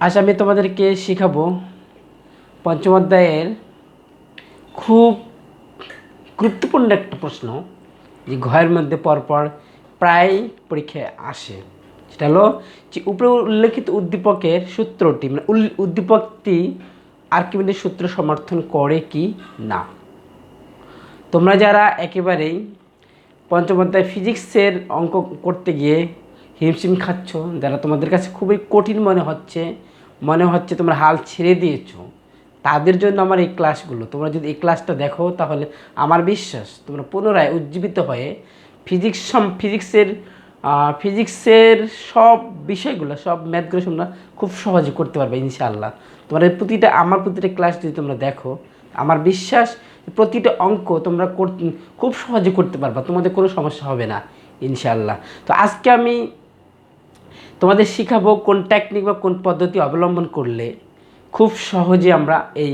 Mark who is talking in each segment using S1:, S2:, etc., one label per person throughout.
S1: আজ আমি তোমাদেরকে শেখাবো পঞ্চম অধ্যায়ের খুব গুরুত্বপূর্ণ একটা প্রশ্ন, যে ঘয়ের মধ্যে পরপর প্রায় পরীক্ষায় আসে। সেটা হলো যে উপরে উল্লেখিত উদ্দীপকের সূত্রটি মানে উদ্দীপকটি আর্কিমিডিসের সূত্র সমর্থন করে কি না। তোমরা যারা একেবারেই পঞ্চম অধ্যায় ফিজিক্সের অঙ্ক করতে গিয়ে হিমশিম খাচ্ছ, যারা তোমাদের কাছে খুবই কঠিন মনে হচ্ছে তোমরা হাল ছেড়ে দিয়েছো, তাদের জন্য আমার এই ক্লাসগুলো। তোমরা যদি এই ক্লাসটা দেখো তাহলে আমার বিশ্বাস তোমরা পুনরায় উজ্জীবিত হয়ে ফিজিক্সের সব বিষয়গুলো, সব ম্যাথগুলো তোমরা খুব সহজে করতে পারবে ইনশাআল্লাহ। তোমার আমার প্রতিটা ক্লাস যদি তোমরা দেখো, আমার বিশ্বাস প্রতিটা অঙ্ক তোমরা খুব সহজে করতে পারবা, তোমাদের কোনো সমস্যা হবে না ইনশাআল্লাহ। তো আজকে আমি তোমাদের শিখাবো কোন টেকনিক বা কোন পদ্ধতি অবলম্বন করলে খুব সহজে আমরা এই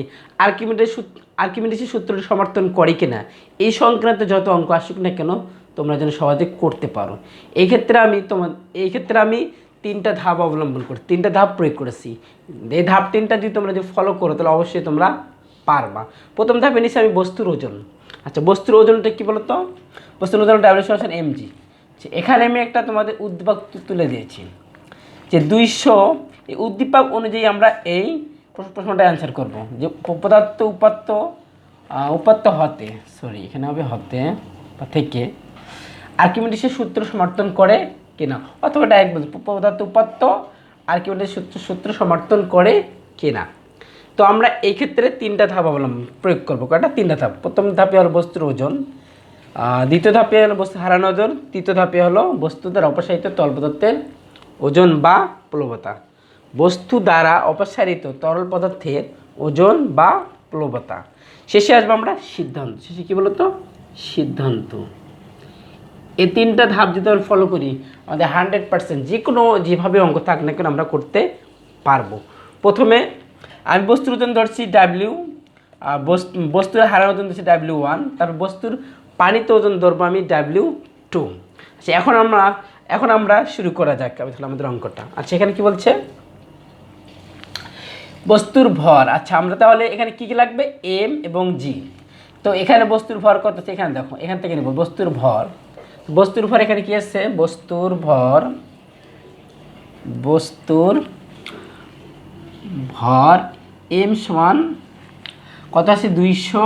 S1: আর্কিমিডিসের সূত্রটি সমর্থন করি কিনা, এই সংক্রান্ত যত অঙ্ক আসুক না কেন তোমরা যেন সহজে করতে পারো। এই ক্ষেত্রে আমি তিনটা ধাপ অবলম্বন করি, তিনটা ধাপ প্রয়োগ করেছি। এই ধাপ তিনটা যদি তোমরা ফলো করো তাহলে অবশ্যই তোমরা পারবা। প্রথম ধাপে নিচ্ছি আমি বস্তুর ওজন। আচ্ছা, বস্তুর ওজনটা কী বলো তো? বস্তুর ওজন W=mg। এখানে আমি একটা তোমাদের উদ্দীপক তুলে দিয়েছি যে 200, এই উদ্দীপক অনুযায়ী আমরা এই প্রশ্নটা অ্যান্সার করব। যে পদার্থ উপাত্ত হতে, এখানে হবে হতে বা থেকে আর্কিমিডিসের সূত্র সমর্থন করে কিনা, অথবা ডাইরেক্ট বলছি পদার্থ উপাত্ত আর্কিমিডিসের সূত্র সমর্থন করে কিনা। তো আমরা এই ক্ষেত্রে তিনটা ধাপ প্রয়োগ করবো। কয়টা? তিনটা ধাপ। প্রথম ধাপে হলো বস্তুর ওজন, দ্বিতীয় ধাপে হলো বস্তু হারানো ওজন, তৃতীয় ধাপে হলো বস্তু দ্বারা অপসারিত তরল পদার্থের ওজন বা প্লবতা। বস্তু দ্বারা অপসারিত তরল পদার্থের ওজন বা প্লবতা। শেষে আসবো আমরা সিদ্ধান্ত। শেষে কী বলতো? সিদ্ধান্ত। এই তিনটা ধাপ যদি আমরা ফলো করি, আমাদের 100% যেভাবে অঙ্ক থাক না কেন আমরা করতে পারবো। প্রথমে আমি বস্তুর ওজন ধরছি W, বস্তুর হারানো ওজন ধরছি W1, তারপর বস্তুর পানিতে ওজন ধরবো আমি W2। আচ্ছা, এখন আমরা শুরু করা যাক আমাদের অঙ্কটা। আচ্ছা, এখানে কি বলছে? বস্তুর ভর। আচ্ছা, আমরা তাহলে এখানে কি লাগবে? M এবং G। তো এখানে বস্তুর ভর কত? এখানে দেখো, এখান থেকে নেব বস্তুর ভর। এখানে কি আছে? বস্তুর ভর M সমান কত আছে? 200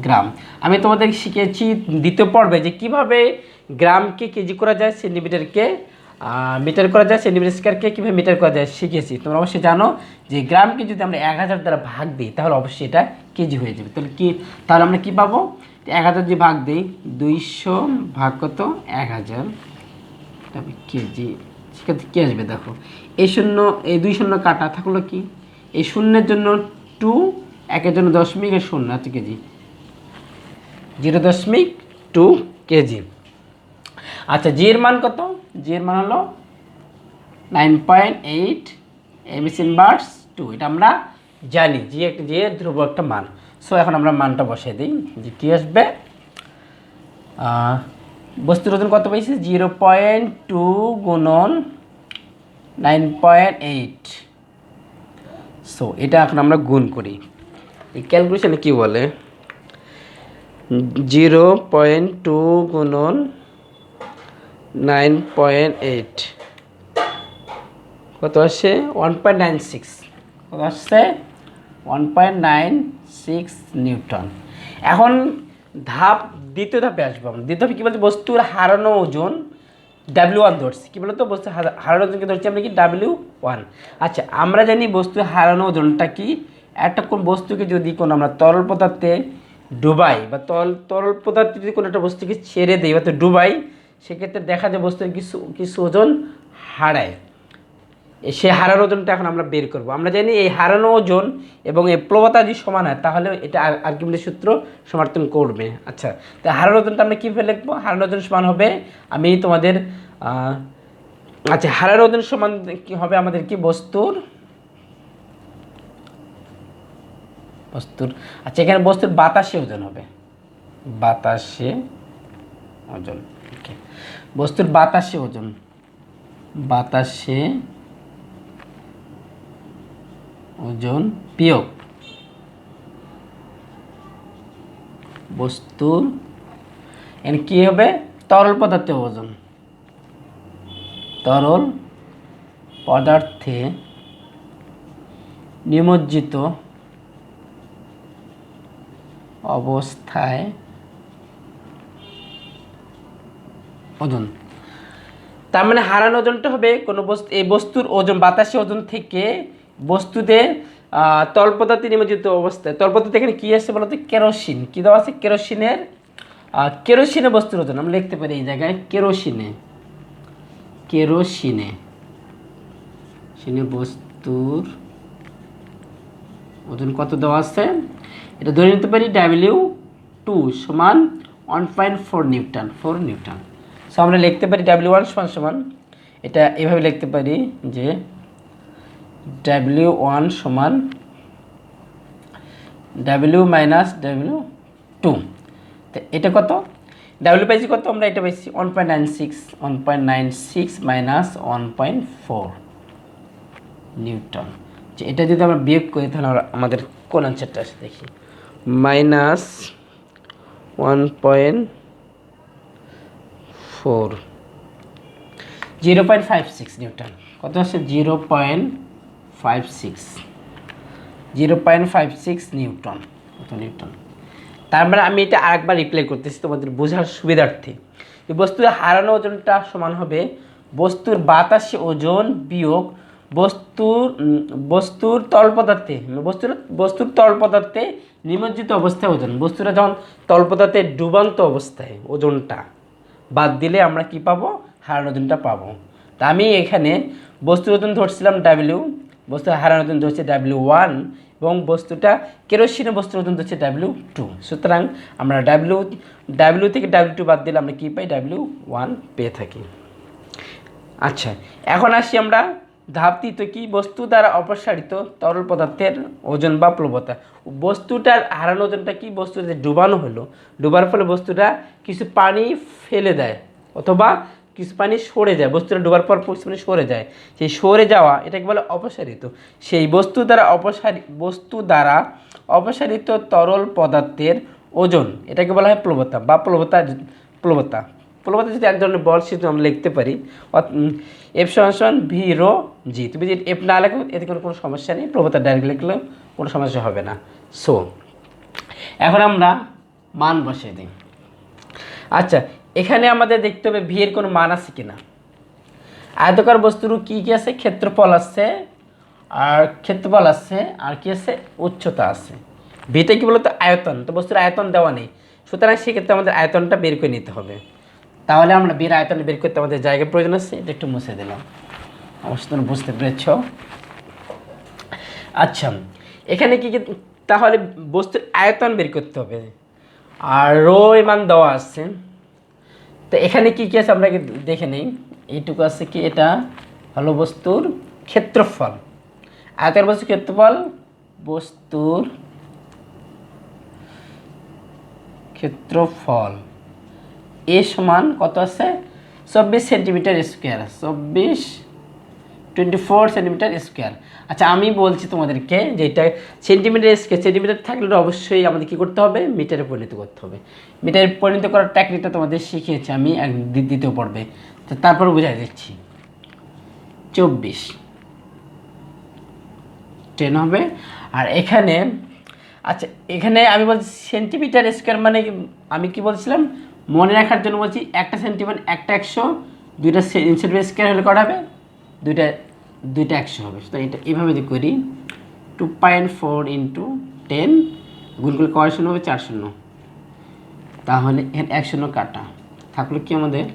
S1: গ্রাম। আমি তোমাদের শিখেছি দ্বিতীয় পর্বে যে কিভাবে গ্রামকে কেজি করা যায়, সেন্টিমিটারকে মিটার করা যায়, সেন্টিমিটার স্কয়ারকে কীভাবে মিটার করা যায় শিখেছি। তোমরা অবশ্যই জানো যে গ্রামকে যদি আমরা 1000 দ্বারা ভাগ দিই তাহলে অবশ্যই এটা কেজি হয়ে যাবে। তাহলে আমরা কী পাবো? 1000 যদি ভাগ দিই, 200 ভাগ কত? 1000, তবে কেজি। সেক্ষেত্রে কী আসবে দেখো, এই 2 শূন্য কাটা থাকলো কি? এই শূন্যের জন্য 2, 1-এর জন্য দশমিক, আর 0 আছে কেজি, 0.2 কেজি। আচ্ছা, জি এর মান কত? জি এর মান হলো 9.8 m/2। এটা আমরা জানি জি এর ধ্রুব একটা মান। সো এখন আমরা মানটা বসাই দিই যে কী আসবে। বস্তুর ওজন কত পেয়েছি? 0.2 গুণন 9.8। সো এটা এখন আমরা গুণ করি। এই ক্যালকুলেশনে কী বলে? 0.2 গুণন 9.8 কত আসছে? 1.96। কত আসছে? 1.96 নিউটন। এখন দ্বিতীয় ধাপে আসবো আমরা। দ্বিতীয় ধাপে কী বলছে? বস্তুর হারানো ওজন W1 ধরছি। কী বলতো? বস্তু হারানো ওজনকে ধরছি আমরা কি? W1। আচ্ছা, আমরা জানি বস্তুর হারানো ওজনটা কি? একটা কোন বস্তুকে যদি আমরা তরল পদার্থে ডুবাই বা তরল পদার্থে যদি কোনো একটা বস্তুকে ছেড়ে দিই বা ডুবাই, সেক্ষেত্রে দেখা যায় বস্তুর কিছু ওজন হারায়। সে হারানো ওজনটা এখন আমরা বের করব। আমরা জানি এই হারানো ওজন এবং এই প্লবতা যদি সমান হয় তাহলে এটা আর্কিমিডিসের সূত্র সমর্থন করবে। আচ্ছা, তো হারানো ওজনটা আমরা কীভাবে লিখবো? হারানো ওজন সমান হবে, আমি তোমাদের হারানো ওজন সমান কী হবে আমাদের? কি বস্তুর আচ্ছা, এখানে বস্তুর বাতাসে ওজন হবে, বাতাসে ওজন। ওকে, বস্তুর বাতাসে ওজন বিয়োগ বস্তুর এখানে কি হবে তরল পদার্থের ওজন, তরল পদার্থে নিমজ্জিত অবস্থায় ওজন। তার মানে হারানো ওজনটা হবে কোনো বস্তু, এই বস্তুর ওজন বাতাসে ওজন থেকে বস্তুতে তরল পদার্থে নিমজ্জিত অবস্থায়, তরল পদার্থ এখানে কী আছে বলতো কেরোসিন, কী দেওয়া আছে কেরোসিনের, কেরোসিনে বস্তুর ওজন আমরা লিখতে পারি এই জায়গায় কেরোসিনে, কেরোসিনে বস্তুর ওজন কত দেওয়া আছে এটা ধরে নিতে পারি W2 সমান 1.4 নিউটন, 4 নিউটন। সো আমরা লিখতে পারি W1 সমান এটা এভাবে লিখতে পারি যে W1 সমান W মাইনাস W2। তো এটা কত W পাইছি কত আমরা এটা পাইছি 1.96 মাইনাস 1.4 নিউটন। যে এটা যদি আমরা বিয়োগ করি তাহলে আমাদের কোন আনসারটা আসে দেখি, মাইনাস 1.4 0.56 নিউটন। কত আসে 0.56 নিউটন, কত নিউটন। তার মানে আমি এটা আরেকবার রিপ্লাই করতেছি তোমাদের বোঝার সুবিধার্থে। এই বস্তুর হারানো ওজনটা সমান হবে বস্তুর বাতাসে ওজন বিয়োগ বস্তুর তরল পদার্থে, বস্তুর তরল পদার্থে নিমজ্জিত অবস্থায় ওজন। বস্তুটা যখন তরল পদার্থে ডুবান্ত অবস্থায় ওজনটা বাদ দিলে আমরা কি পাবো হারানো ওজনটা পাবো। তা আমি এখানে বস্তুর ওজন ধরছিলাম W, বস্তুর হারানো ওজন ধরছে W1 এবং বস্তুটা কেরোসিনের বস্তুর ওজন ধরছে W2। সুতরাং আমরা W থেকে W2 বাদ দিলে আমরা কী পাই W1 পেয়ে থাকি। আচ্ছা এখন আসি আমরা ধাপ তৃতীয় কি বস্তু দ্বারা অপসারিত তরল পদার্থের ওজন বা প্লবতা। বস্তুটার হারানো ওজনটা কি বস্তুতে ডুবানো হলো, ডুবার ফলে বস্তুটা কিছু পানি ফেলে দেয় অথবা কিছু পানি সরে যায়, বস্তুটা ডুবার পর কিছু পানি সরে যায়, সেই সরে যাওয়া এটাকে বলে অপসারিত। সেই বস্তু দ্বারা অপসারিত তরল পদার্থের ওজন এটাকে বলা হয় প্লবতা বা প্লবতা। যদি এক ধরনের বল সেটা আমরা লিখতে পারি F সমান V রো জি। তুমি যদি F না লেখো এতে কোনো সমস্যা নেই, প্লবতা ডাইরেক্ট লিখলেও কোনো সমস্যা হবে না। সো এখন আমরা মান বসিয়ে দিই। আচ্ছা এখানে আমাদের দেখতে হবে V এর কোনো মান আছে কিনা। আয়তকার বস্তুর কী কী আছে ক্ষেত্রফল আছে আর কি আছে উচ্চতা আছে। ভিটা কি বলতো আয়তন, তো বস্তুর আয়তন দেওয়া নেই, সুতরাং সেক্ষেত্রে আমাদের আয়তনটা বের করে নিতে হবে। তাহলে আমরা বের আয়তন বের করতে আমাদের জায়গার প্রয়োজন আছে, এটা একটু মুছে দিলাম, অবশ্য তোমরা বুঝতে পেরেছ। আচ্ছা এখানে কি তাহলে বস্তুর আয়তন বের করতে হবে আর রো এর মান দেওয়া আছে। তো এখানে কি কি আছে আমরা দেখে নিই। এইটুকু আছে কি এটা হলো বস্তুর ক্ষেত্রফল, আয়তন বস্তুর ক্ষেত্রফল, বস্তুর ক্ষেত্রফল এ সমান কত আছে 24 সেন্টিমিটার স্কোয়ার, 24 সেন্টিমিটার স্কোয়ার। আচ্ছা আমি বলছি তোমাদেরকে যে এটা সেন্টিমিটার থাকলে অবশ্যই আমাদের কী করতে হবে মিটারে পরিণত করতে হবে। মিটারে পরিণত করার টেকনিকটা তোমাদের শিখিয়েছি আমি এক দ্বিতীয় পর্বে, তো তারপর বুঝাই দিচ্ছি। 24 হবে আর এখানে আচ্ছা এখানে আমি বলছি সেন্টিমিটার স্কোয়ার মানে আমি কি বলছিলাম মনে রাখার জন্য বলছি একটা সেন্টিমিটার একটা 100, দুইটা সেন্টিমিটার স্কোয়ার হলে কটা হবে দুইটা 100 হবে। তো এটা এইভাবে যদি করি 2.4 × 10 গুণ করলে কয় শূন্য হবে 4 শূন্য, তাহলে এখানে 1 শূন্য কাটা থাকলো কি আমাদের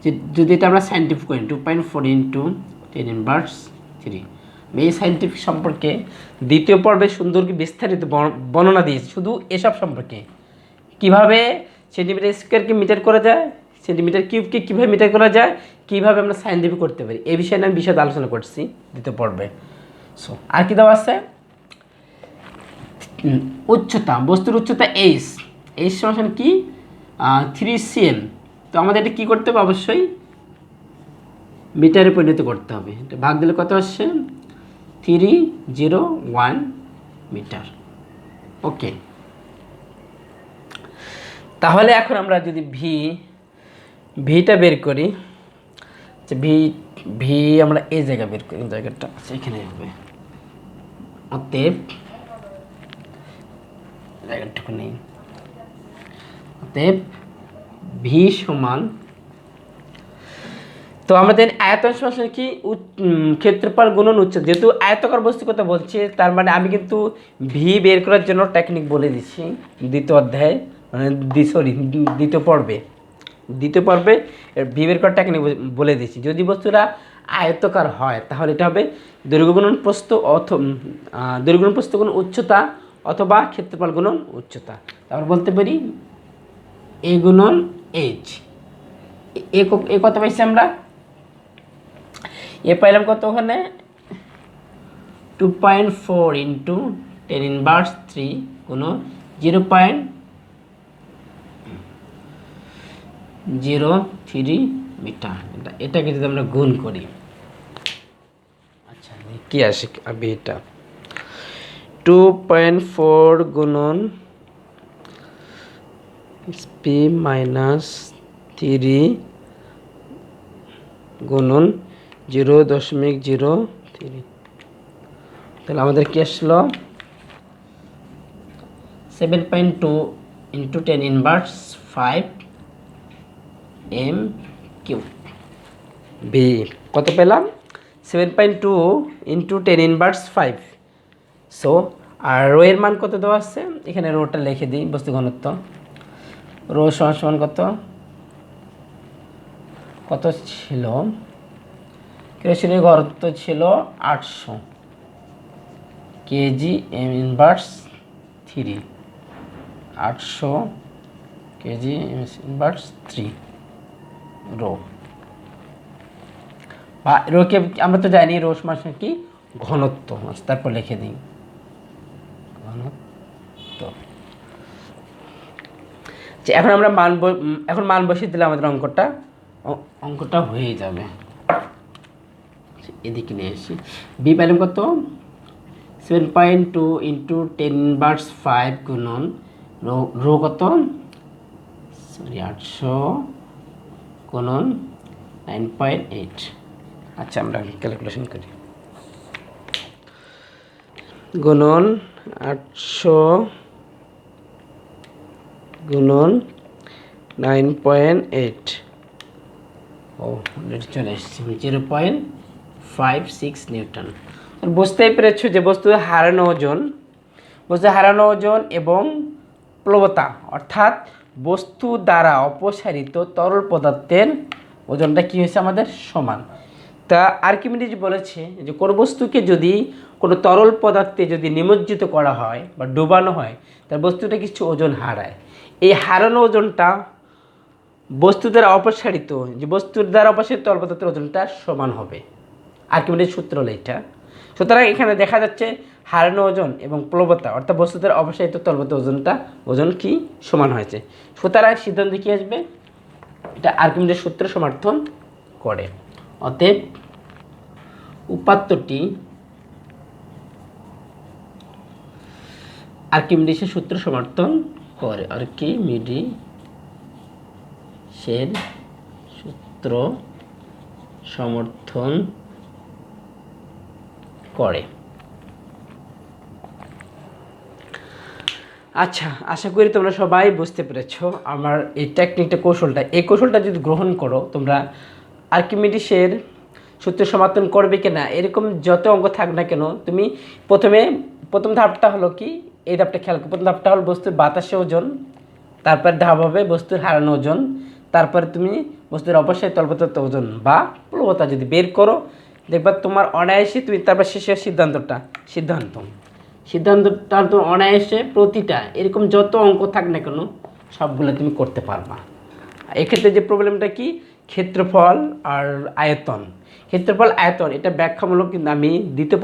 S1: যে যদি এটা আমরা সাইন্টিফিক করি 2.4 × 10⁻³ এই সাইন্টিফিক সম্পর্কে দ্বিতীয় পর্বে সুন্দর কি বিস্তারিত বর্ণনা দিয়েছি শুধু এসব সম্পর্কে, কিভাবে সেন্টিমিটার স্কোয়ারকে মিটার করা যায়, সেন্টিমিটার কিউবকে কীভাবে মিটার করা যায়, কীভাবে আমরা সাইন্টিফিক করতে পারি, এই বিষয়ে আমি বিশদ আলোচনা করছি দ্বিতীয় পর্বে। সো আর কি দেওয়া আছে উচ্চতা, বস্তুর উচ্চতা এইচ সমান কি 3 cm। তো আমাদের এটা কী করতে হবে অবশ্যই মিটারে পরিণত করতে হবে। এটা ভাগ দিলে কত আসছে 301 মিটার। ওকে, তাহলে এখন আমরা যদি ভিটা বের করি, যে ভি আমরা এই জায়গা বের করি, জায়গাটা আছে এখানে হবে। অতএব জায়গাটুকু নেই, অতএব ভি সমান, তো আমাদের আয়তন সমান কি ক্ষেত্রফল গুণন উচ্চতা, যেহেতু আয়তকার বস্তুর কথা বলছে তার মানে আমি কিন্তু ভি বের করার জন্য টেকনিক বলে দিচ্ছি দ্বিতীয় অধ্যায়, মানে দ্বিতীয় পর্বে ভি বের করার টেকনিক বলে দিচ্ছি। যদি বস্তুটা আয়তকার হয় তাহলে এটা হবে দৈর্ঘ্য গুণন প্রস্থ দৈর্ঘ্য গুণন প্রস্থ গুণন উচ্চতা অথবা ক্ষেত্রফল গুণন উচ্চতা। তারপর বলতে পারি এ গুণন এইচ। এ কত পাইছি আমরা? এ পাইলাম কত ওখানে 2.4 ইন্টু 10⁻³ গুণন 0.03 মিটার। এটাকে যদি আমরা গুণ করি, আচ্ছা কি আসে এটা 2.4 গুণন পি মাইনাস 3 গুণন 0.03, তাহলে আমাদের কি আসলো 7.2 ইন্টু 10⁻5 এম কিউ। বি কত পেলাম? 7.2 ইন্টু 10⁻5। সো আর রো এর মান কত দেওয়া আছে, এখানে রোটা লিখে দিই, বস্তু ঘনত্ব রো সমান সমান কত ছিল, কেরোসিনের ঘনত্ব ছিল 800 KG M⁻3, 800 KG M⁻3 rho, বা রোকে আমরা তো জানি রো সমান কি ঘনত্ব, তারপর লিখে দিই ঘনত্ব। এখন আমরা মান বসিয়ে দিলে আমাদের অঙ্কটা হয়ে যাবে। এদিকে নিয়ে আসি, বি পাইলাম কত 7.2 ইন্টু 10⁻5 গুণন রো কত 800 গুণন 9.8। আচ্ছা আমরা ক্যালকুলেশন করি, গুণন 800 গুণন 9.8, ও চলে এসেছে 0.56 নিউটন। বুঝতেই পেরেছো যে বস্তুর হারানো ওজন এবং প্লবতা, অর্থাৎ বস্তু দ্বারা অপসারিত তরল পদার্থের ওজনটা কি হয়েছে আমাদের সমান। তা আর্কিমিডিজ বলেছে যে কোনো বস্তুকে যদি কোনো তরল পদার্থে যদি নিমজ্জিত করা হয় বা ডুবানো হয় তার বস্তুটা কিছু ওজন হারায়। এই হারানো ওজনটা বস্তু দ্বারা অপসারিত, যে বস্তুর দ্বারা অপসারিত তরল পদার্থের ওজনটা সমান হবে। আর্কিমিডিজ সূত্র হলো এটা। সুতরাং এখানে দেখা যাচ্ছে হারানো ওজন এবং প্লবতা অর্থাৎ বস্তু দ্বারা অপসারিত তরল পদার্থের ওজন কি সমান হয়েছে। সুতরাং সিদ্ধান্ত কি আসবে, এটা আর্কিমিডিজ সূত্র সমর্থন করে। অতএব উপাত্তটি আর্কিমিডিজের সূত্র সমর্থন করে। আর্কিমিডিজের সূত্র সমর্থন করে। আচ্ছা, আশা করি তোমরা সবাই বুঝতে পেরেছো আমার এই টেকনিকটা, এই কৌশলটা যদি গ্রহণ করো তোমরা আর্কিমিডিজের সূত্র সমর্থন করবে কিনা, এরকম যত অঙ্ক থাক না কেন, তুমি প্রথম ধাপটা হলো কি, এই ধাপটা খেয়াল করো। প্রথম ধাপটা হলো বস্তুর বাতাসে ওজন, তারপর ধাপ হবে বস্তুর হারানো ওজন, তারপরে তুমি বস্তুর অপসারিত তরল পদার্থের ওজন বা প্লবতা যদি বের করো, দেখবা তোমার অনায়াসে তুমি তারপর শেষের সিদ্ধান্তটা তো অনায়াসে প্রতিটা এরকম যত অঙ্ক থাক না কেন সবগুলো তুমি করতে পারবা। এক্ষেত্রে যে প্রবলেমটা কি, ক্ষেত্রফল আর আয়তন, এটা ব্যাখ্যামূলক, কিন্তু আমি দ্বিতীয়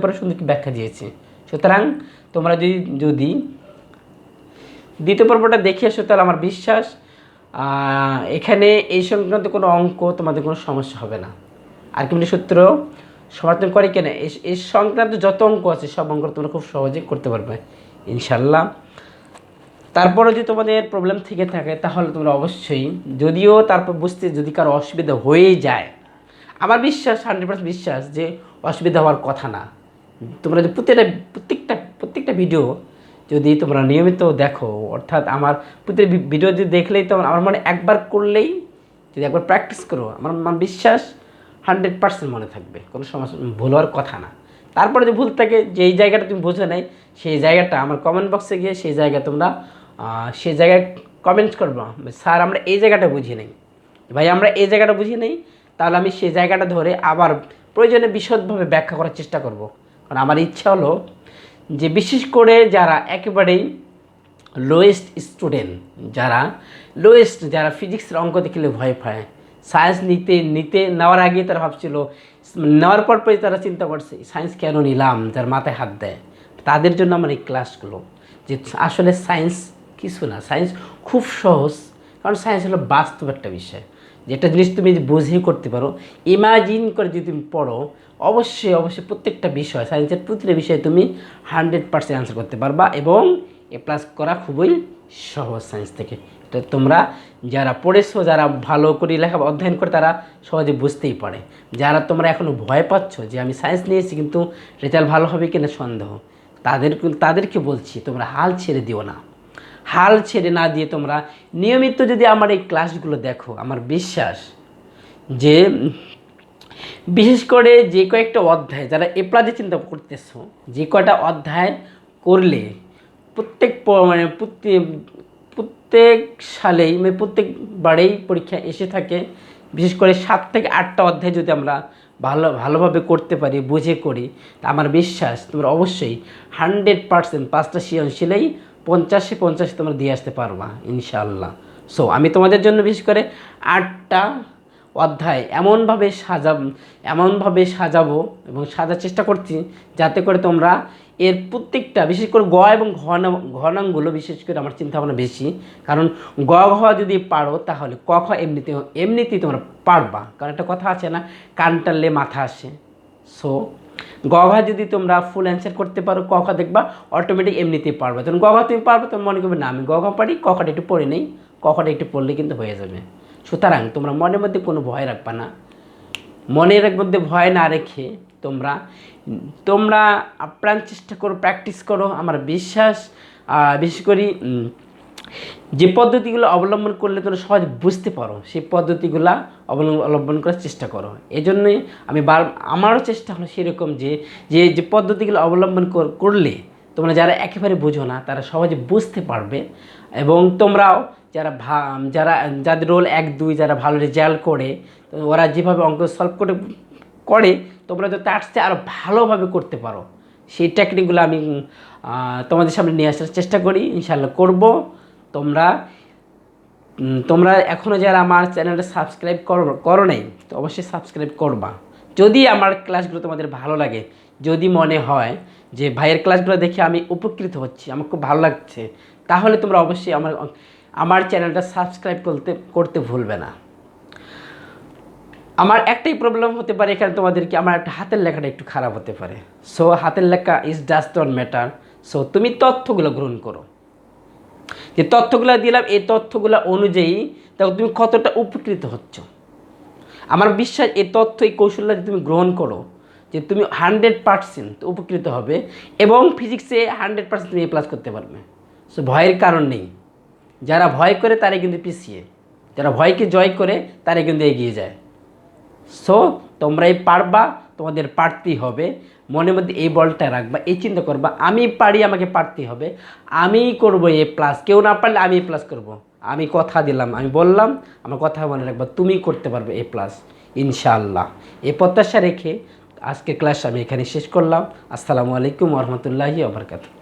S1: পর্বে সুন্দর কি ব্যাখ্যা দিয়েছি। সুতরাং তোমরা যদি দ্বিতীয় পর্বটা দেখে আসো তাহলে আমার বিশ্বাস এখানে এই সংক্রান্ত কোনো অঙ্ক তোমাদের কোনো সমস্যা হবে না। আর্কিমিডিজ সূত্র সবার তুমি করে কেন এর সংক্রান্ত যত অঙ্ক আছে সব অঙ্ক তোমরা খুব সহজে করতে পারবে ইনশাল্লাহ। তারপরে যদি তোমাদের প্রবলেম থেকে থাকে তাহলে তোমরা অবশ্যই, যদিও তারপর বুঝতে যদি কারো অসুবিধা হয়েই যায়, আমার বিশ্বাস 100% বিশ্বাস যে অসুবিধা হওয়ার কথা না। তোমরা যদি প্রত্যেকটা ভিডিও যদি তোমরা নিয়মিত দেখো, অর্থাৎ আমার প্রত্যেক ভিডিও যদি দেখলেই তো আমার মনে একবার করলেই যদি একবার প্র্যাকটিস করো, আমার বিশ্বাস 100% মনে থাকবে, কোনো সমস্যা ভুল হওয়ার কথা না। তারপরে যে ভুল থাকে, যেই জায়গাটা তুমি বুঝে নাই সেই জায়গাটা আমার কমেন্ট বক্সে গিয়ে সেই জায়গায় তোমরা সেই জায়গায় কমেন্ট করবো, স্যার আমরা এই জায়গাটা বুঝি নেই, ভাই আমরা এই জায়গাটা বুঝি নেই, তাহলে আমি সেই জায়গাটা ধরে আবার প্রয়োজনে বিশদভাবে ব্যাখ্যা করার চেষ্টা করব। কারণ আমার ইচ্ছা হলো যে বিশেষ করে যারা একেবারেই লোয়েস্ট স্টুডেন্ট, যারা ফিজিক্সের অঙ্ক দেখলে ভয় পায়, সায়েন্স নেওয়ার আগে তারা ভাবছিল, নেওয়ার পরই তারা চিন্তা করছে সায়েন্স কেন নিলাম, যার মাথায় হাত দেয়, তাদের জন্য আমার এই ক্লাসগুলো, যে আসলে সায়েন্স কিছু না, সায়েন্স খুব সহজ। কারণ সায়েন্স হলো বাস্তব একটা বিষয়, যেটা জিনিস তুমি বুঝে করতে পারো, ইমাজিন করে যদি তুমি পড়ো, অবশ্যই প্রত্যেকটা বিষয়, সায়েন্সের প্রতিটা বিষয়ে তুমি 100% অ্যান্সার করতে পারবা এবং A+ করা খুবই সহজ সায়েন্স থেকে। তো তোমরা যারা পড়েছো, যারা ভালো করে লেখা অধ্যয়ন করে, তারা সহজে বুঝতেই পারে। যারা তোমরা এখনও ভয় পাচ্ছ যে আমি সায়েন্স নিয়েছি কিন্তু রেজাল্ট ভালো হবে কিনা সন্দেহ, তাদেরকে বলছি তোমরা হাল ছেড়ে দিও না। হাল ছেড়ে না দিয়ে তোমরা নিয়মিত যদি আমার এই ক্লাসগুলো দেখো, আমার বিশ্বাস যে বিশেষ করে যে কয়েকটা অধ্যায় যারা A+ চিন্তা করতেছো, যে কয়টা অধ্যায় করলে প্রত্যেক সালেই প্রত্যেকবারেই পরীক্ষা এসে থাকে, বিশেষ করে 7 থেকে 8টা অধ্যায় যদি আমরা ভালোভাবে করতে পারি, বুঝে করি, তা আমার বিশ্বাস তোমরা অবশ্যই 100% 5টা সৃজনশীলেই 50-50 তোমরা দিয়ে আসতে পারবা ইনশাআল্লাহ। সো আমি তোমাদের জন্য বিশেষ করে 8টা অধ্যায় এমনভাবে সাজাবো এবং সাজার চেষ্টা করছি যাতে করে তোমরা এর প্রত্যেকটা, বিশেষ করে গ এবং ঘনাঙ্গুলো বিশেষ করে আমার চিন্তাভাবনা বেশি, কারণ গ ঘ যদি পারো তাহলে ক খ এমনিতেই তোমরা পারবা। কারণ একটা কথা আছে না, কান টানলে মাথা আসে। সো গ ঘ যদি তোমরা ফুল অ্যান্সার করতে পারো, ক খ দেখবা অটোমেটিক এমনিতেই পারবা। যখন গ ঘ তুমি পারবে, তুমি মনে করবে না আমি গ ঘ পারি, ক খটা একটু পড়ে নেই, ক খটা একটু পড়লে কিন্তু হয়ে যাবে। সুতরাং তোমরা মনের মধ্যে কোনো ভয় রাখবা না, মনের মধ্যে ভয় না রেখে তোমরা আপ্রাণ চেষ্টা করো, প্র্যাকটিস করো। আমার বিশ্বাস বিশেষ করে যে পদ্ধতিগুলো অবলম্বন করলে তোমরা সহজে বুঝতে পারো, সেই পদ্ধতিগুলো অবলম্বন করার চেষ্টা করো। এই জন্যই আমারও চেষ্টা হলো সেরকম যে পদ্ধতিগুলো অবলম্বন করলে তোমরা যারা একেবারে বুঝো না তারা সহজে বুঝতে পারবে। এবং তোমরাও যাদের রোল 1-2 যারা ভালো রেজাল্ট করে, ওরা যেভাবে অঙ্ক সলভ করে তোমরা তো তার চেয়ে আরও ভালোভাবে করতে পারো, সেই টেকনিকগুলো আমি তোমাদের সামনে নিয়ে আসার চেষ্টা করি, ইনশাআল্লাহ করব। তোমরা এখনও যারা আমার চ্যানেলটা সাবস্ক্রাইব করো নাই, তো অবশ্যই সাবস্ক্রাইব করবা। যদি আমার ক্লাসগুলো তোমাদের ভালো লাগে, যদি মনে হয় যে ভাইয়ের ক্লাসগুলো দেখে আমি উপকৃত হচ্ছি, আমার খুব ভালো লাগছে, তাহলে তোমরা অবশ্যই আমার চ্যানেলটা সাবস্ক্রাইব করতে ভুলবে না। আমার একটাই প্রবলেম হতে পারে এখানে তোমাদেরকে, আমার একটা হাতের লেখাটা একটু খারাপ হতে পারে। সো হাতের লেখা ডাজ নট ম্যাটার। সো তুমি তথ্যগুলো গ্রহণ করো, যে তথ্যগুলো দিলাম এই তথ্যগুলো অনুযায়ী তখন তুমি কতটা উপকৃত হচ্ছ। আমার বিশ্বাস এই তথ্য, এই কৌশলটা যদি তুমি গ্রহণ করো, যে তুমি 100% উপকৃত হবে এবং ফিজিক্সে 100% তুমি A+ করতে পারবে। সো ভয়ের কারণ নেই। যারা ভয় করে তারাই কিন্তু পিছিয়ে, যারা ভয়কে জয় করে তারাই কিন্তু এগিয়ে যায়। সো তোমরাই পারবা, তোমাদের পারতেই হবে। মনের মধ্যে এই বলটা রাখবা, এই চিন্তা করবা আমি পারি, আমাকে পারতেই হবে, আমি করবো A+। কেউ না পারলে আমি A+ করব। আমি কথা দিলাম, আমি বললাম, আমার কথা মনে রাখবা, তুমি করতে পারবে A+ ইনশাআল্লাহ। এই প্রত্যাশা রেখে আজকের ক্লাস আমি এখানে শেষ করলাম। আসসালামু আলাইকুম ওয়া রাহমাতুল্লাহি ওয়া বারাকাতুহু।